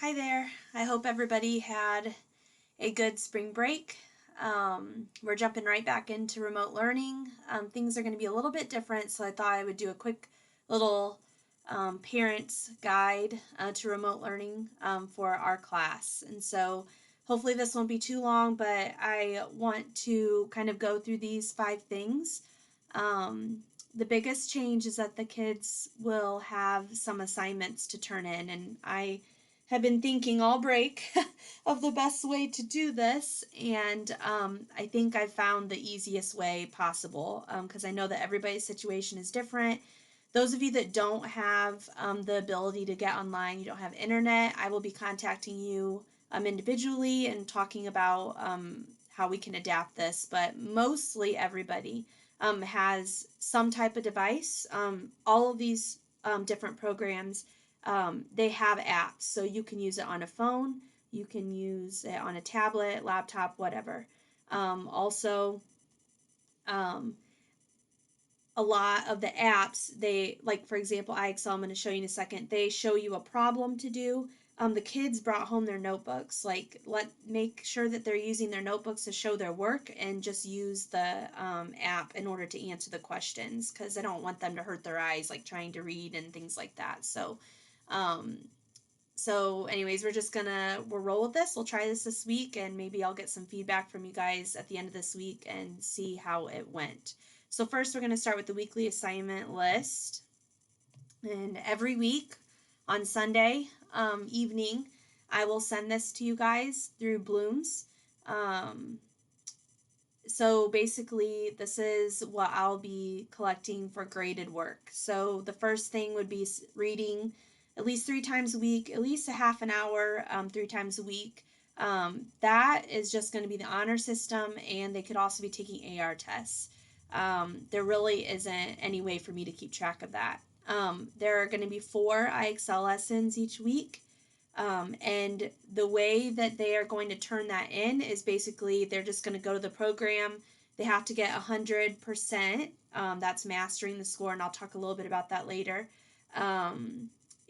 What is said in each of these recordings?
Hi there. I hope everybody had a good spring break. We're jumping right back into remote learning. Things are going to be a little bit different, so I thought I would do a quick little parents guide to remote learning for our class. And so hopefully this won't be too long, but I want to kind of go through these 5 things. The biggest change is that the kids will have some assignments to turn in, and I have been thinking all break of the best way to do this, and I think I've found the easiest way possible because I know that everybody's situation is different. Those of you that don't have the ability to get online, you don't have internet, I will be contacting you individually and talking about how we can adapt this, but mostly everybody has some type of device. All of these different programs, they have apps, so you can use it on a phone, you can use it on a tablet, laptop, whatever. Also, um, a lot of the apps, they, like for example IXL, I'm going to show you in a second, they show you a problem to do. The kids brought home their notebooks. Like, make sure that they're using their notebooks to show their work, and just use the app in order to answer the questions, because I don't want them to hurt their eyes like trying to read and things like that. Um, so anyways, we'll roll with this. We'll try this week, and maybe I'll get some feedback from you guys at the end of this week and see how it went. So first we're going to start with the weekly assignment list. And every week on Sunday evening, I will send this to you guys through Blooms. So basically, this is what I'll be collecting for graded work. So the first thing would be reading at least 3 times a week, at least a half an hour, 3 times a week. That is just going to be the honor system, and they could also be taking AR tests. There really isn't any way for me to keep track of that. There are going to be 4 IXL lessons each week. And the way that they are going to turn that in is basically they're just going to go to the program. They have to get 100%. That's mastering the score, and I'll talk a little bit about that later.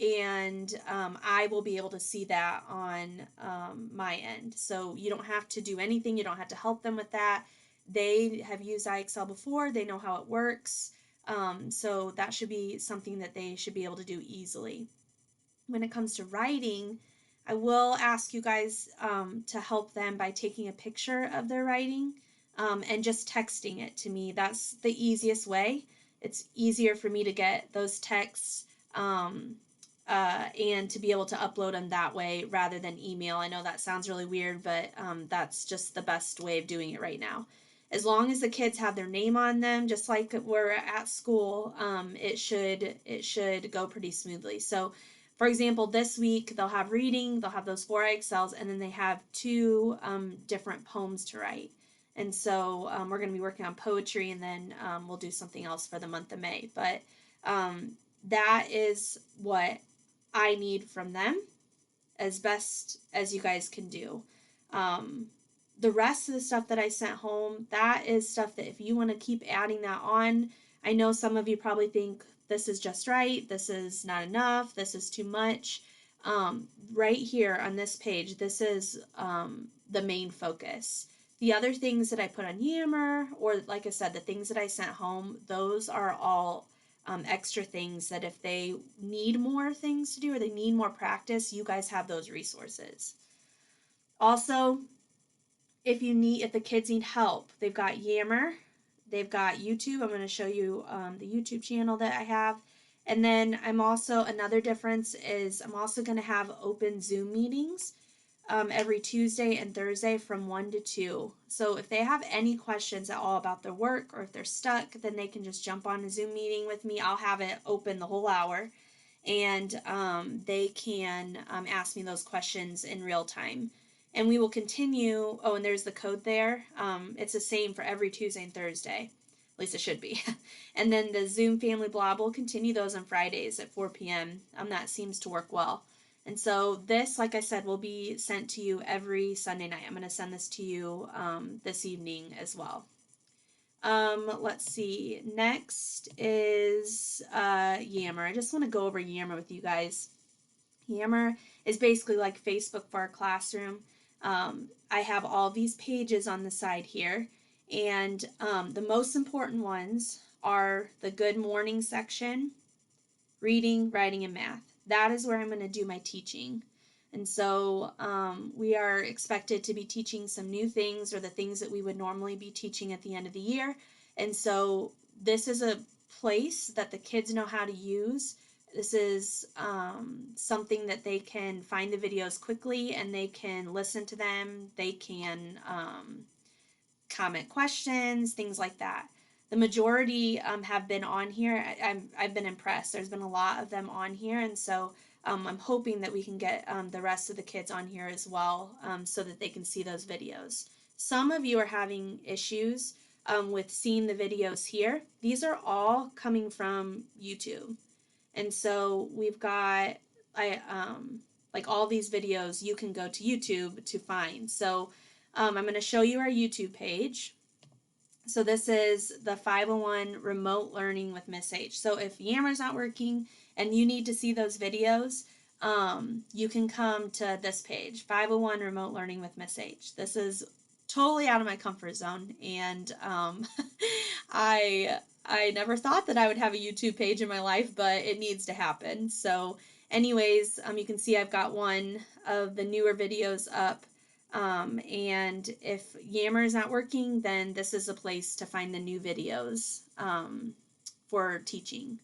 And I will be able to see that on my end. So you don't have to do anything. You don't have to help them with that. They have used IXL before. They know how it works. So that should be something that they should be able to do easily. When it comes to writing, I will ask you guys to help them by taking a picture of their writing and just texting it to me. That's the easiest way. It's easier for me to get those texts and to be able to upload them that way rather than email. I know that sounds really weird, but that's just the best way of doing it right now. As long as the kids have their name on them, just like we're at school, it should go pretty smoothly. So for example, this week they'll have reading, they'll have those 4 IXLs, and then they have 2 different poems to write. And so we're going to be working on poetry, and then we'll do something else for the month of May. But that is what I need from them as best as you guys can do. The rest of the stuff that I sent home, that is stuff that if you want to keep adding that on, I know some of you probably think this is just right, this is not enough, this is too much. Right here on this page, this is the main focus. The other things that I put on Yammer, or like I said, the things that I sent home, those are all extra things that if they need more things to do or they need more practice, you guys have those resources. Also, if the kids need help, they've got Yammer, they've got YouTube. I'm going to show you the YouTube channel that I have. And then another difference is I'm also going to have open Zoom meetings every Tuesday and Thursday from 1 to 2. So if they have any questions at all about their work, or if they're stuck, then they can just jump on a Zoom meeting with me. I'll have it open the whole hour, and they can ask me those questions in real time. And we will continue. Oh, and there's the code there. It's the same for every Tuesday and Thursday. At least it should be. And then the Zoom Family Blob will continue those on Fridays at 4 p.m. That seems to work well. And so this, like I said, will be sent to you every Sunday night. I'm going to send this to you this evening as well. Let's see. Next is Yammer. I just want to go over Yammer with you guys. Yammer is basically like Facebook for our classroom. I have all these pages on the side here, and the most important ones are the good morning section, reading, writing, and math. That is where I'm going to do my teaching. And so we are expected to be teaching some new things, or the things that we would normally be teaching at the end of the year. And so this is a place that the kids know how to use. This is something that they can find the videos quickly, and they can listen to them. They can comment questions, things like that. The majority have been on here. I've been impressed. There's been a lot of them on here, and so I'm hoping that we can get the rest of the kids on here as well, so that they can see those videos. Some of you are having issues with seeing the videos here. These are all coming from YouTube, and so we've got like all these videos you can go to YouTube to find. So I'm going to show you our YouTube page. So this is the 501 Remote Learning with Miss H. So if Yammer's not working and you need to see those videos, you can come to this page, 501 Remote Learning with Miss H. This is totally out of my comfort zone, and I never thought that I would have a YouTube page in my life, but it needs to happen. So anyways, you can see I've got one of the newer videos up. And if Yammer is not working, then this is a place to find the new videos for teaching.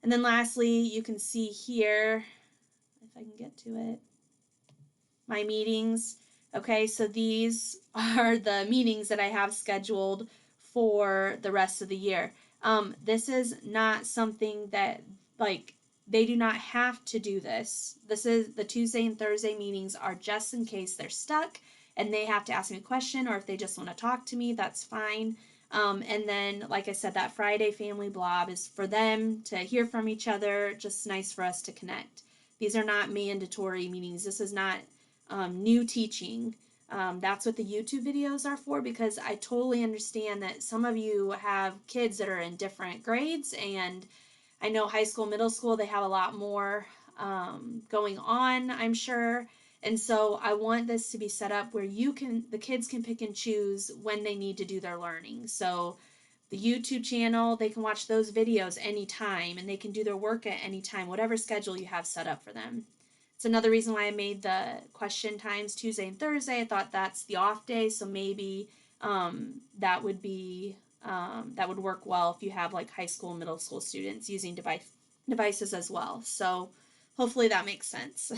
And then lastly, you can see here, if I can get to it, my meetings. Okay, so these are the meetings that I have scheduled for the rest of the year. This is not something that, like, they do not have to do this. This is the Tuesday and Thursday meetings are just in case they're stuck and they have to ask me a question, or if they just want to talk to me, that's fine. And then, like I said, that Friday family blob is for them to hear from each other, just nice for us to connect. These are not mandatory meetings. This is not new teaching. That's what the YouTube videos are for, because I totally understand that some of you have kids that are in different grades, and I know high school, middle school, they have a lot more going on, I'm sure. And so I want this to be set up where the kids can pick and choose when they need to do their learning. So the YouTube channel, they can watch those videos anytime, and they can do their work at any time, whatever schedule you have set up for them. It's another reason why I made the question times Tuesday and Thursday. I thought that's the off day, so maybe that would be that would work well if you have like high school, middle school students using devices as well. So hopefully that makes sense.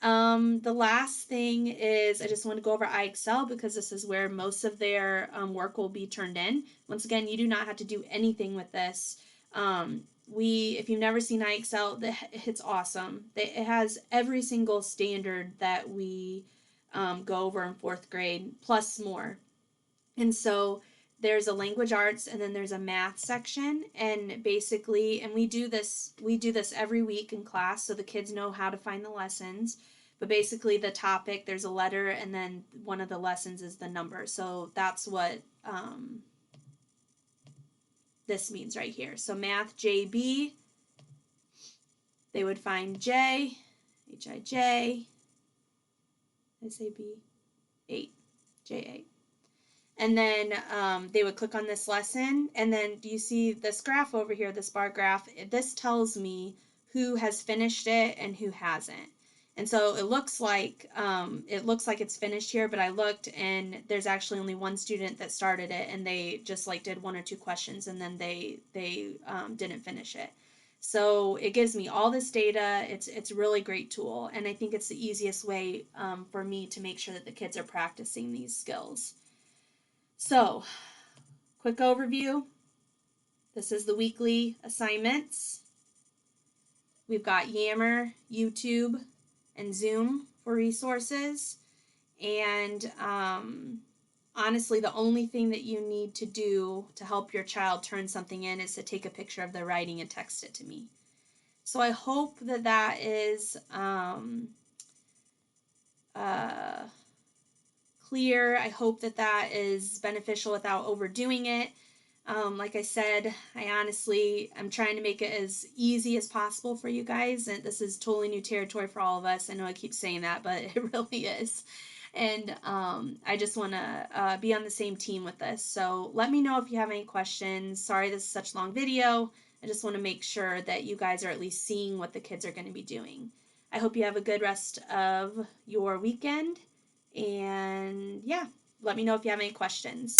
The last thing is I just want to go over iExcel, because this is where most of their work will be turned in. Once again, you do not have to do anything with this. If you've never seen iExcel, it's awesome. It has every single standard that we go over in 4th grade, plus more. And so there's a language arts, and then there's a math section, and basically, and we do this every week in class, so the kids know how to find the lessons. But basically the topic, there's a letter, and then one of the lessons is the number. So that's what this means right here. So math JB, they would find J, Hij, I say B, 8, J8. And then they would click on this lesson, and then do you see this graph over here, this bar graph? This tells me who has finished it and who hasn't. And so it looks like it's finished here, but I looked, and there's actually only one student that started it, and they just like did 1 or 2 questions, and then they didn't finish it. So it gives me all this data. It's a really great tool, and I think it's the easiest way for me to make sure that the kids are practicing these skills. So, quick overview. This is the weekly assignments. We've got Yammer, YouTube, and Zoom for resources. And honestly, the only thing that you need to do to help your child turn something in is to take a picture of their writing and text it to me. So I hope that is clear. I hope that is beneficial without overdoing it. Like I said, I'm trying to make it as easy as possible for you guys. And this is totally new territory for all of us. I know I keep saying that, but it really is. And I just want to be on the same team with this. So let me know if you have any questions. Sorry, this is such a long video. I just want to make sure that you guys are at least seeing what the kids are going to be doing. I hope you have a good rest of your weekend. And yeah, let me know if you have any questions.